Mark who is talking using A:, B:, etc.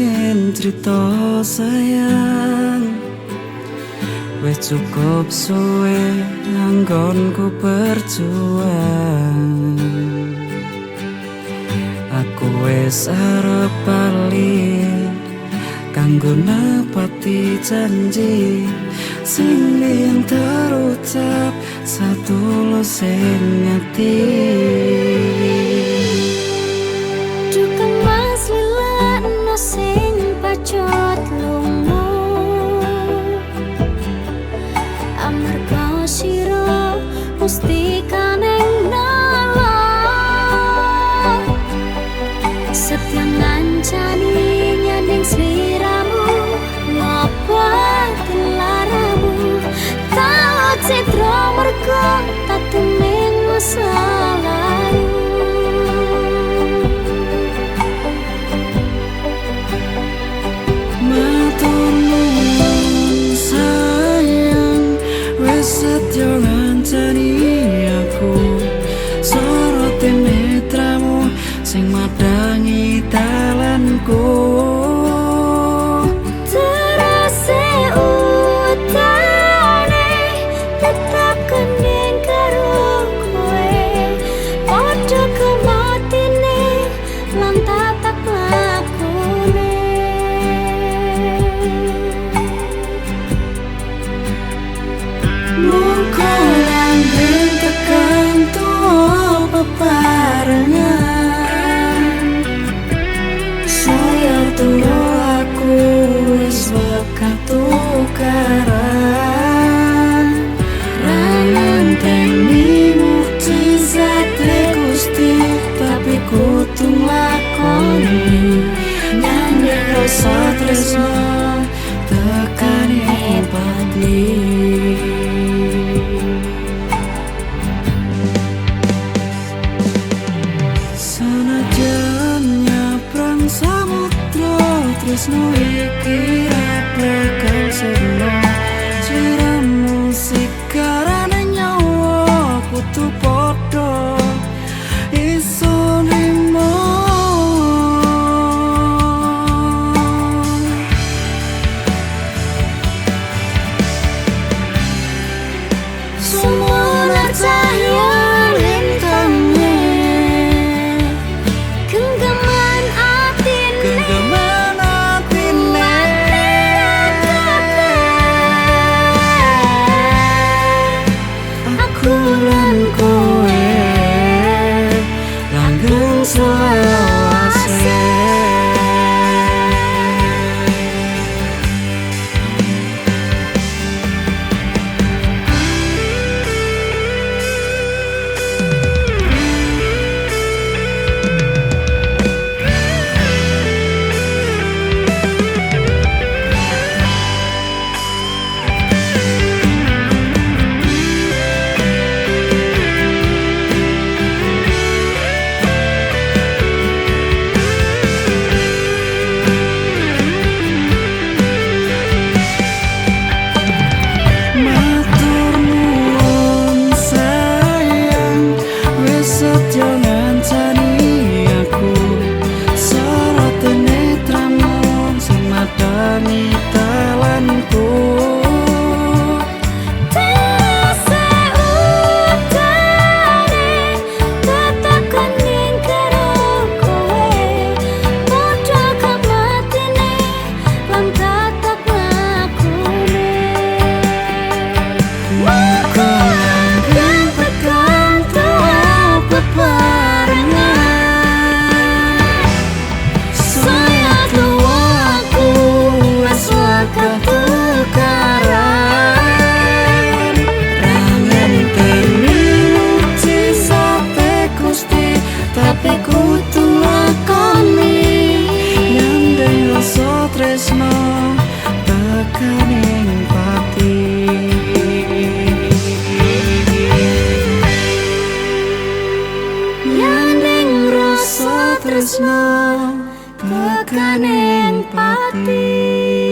A: pengin cerita sayang, wis cukup suwe anggonku berjuang. Aku wis arep bali kanggo nepati janji sing yen terucap satulus ing ati.
B: Dukemas lilakno sing pacut lunga, amarga sira mustikaning nala. Setya ngancani nyaning sliramu, ngobat laramu, tak citra mergo tak temeng masalahmu.
A: Matur nuwun sayang, wis setya ngancani aku, sorote netramu sing madangi dalanku.
B: Terase utane tetap kening karo kowe, padha kematine lan tatak lakune.
A: Mungko langgeng tekan tuwa bebarengan, saya turu aku wis bakal tukaran. Rananteni mukjizate Gusti, tapi kudu nglakoni nyanyi rasa tresno tekane pati. Sanajan nyabrang samudra, tresno iki ra bakal seno. Sliramu sigarane nyawa kudu padha iso nrimo.
B: Semua cahaya lintangnya, genggaman atine,
A: Genggaman atine, aku lan kowe langgeng selawase. Matur nuwun sayang, wis setya ngancani aku, sorote netramu sing madangi dalanku.
B: terase utane tetap kening karo kowe, padha kematine lan tatak lakune.
A: Mungko langgeng tekan tuwa bebarengan, saya tuwa aku wis bakal tukaran. Ranenteni mukjizate Gusti, tapi kudu lakoni nyandeng rasa tresno tekaning pati. Nyandeng rasa tresno tekaning pati.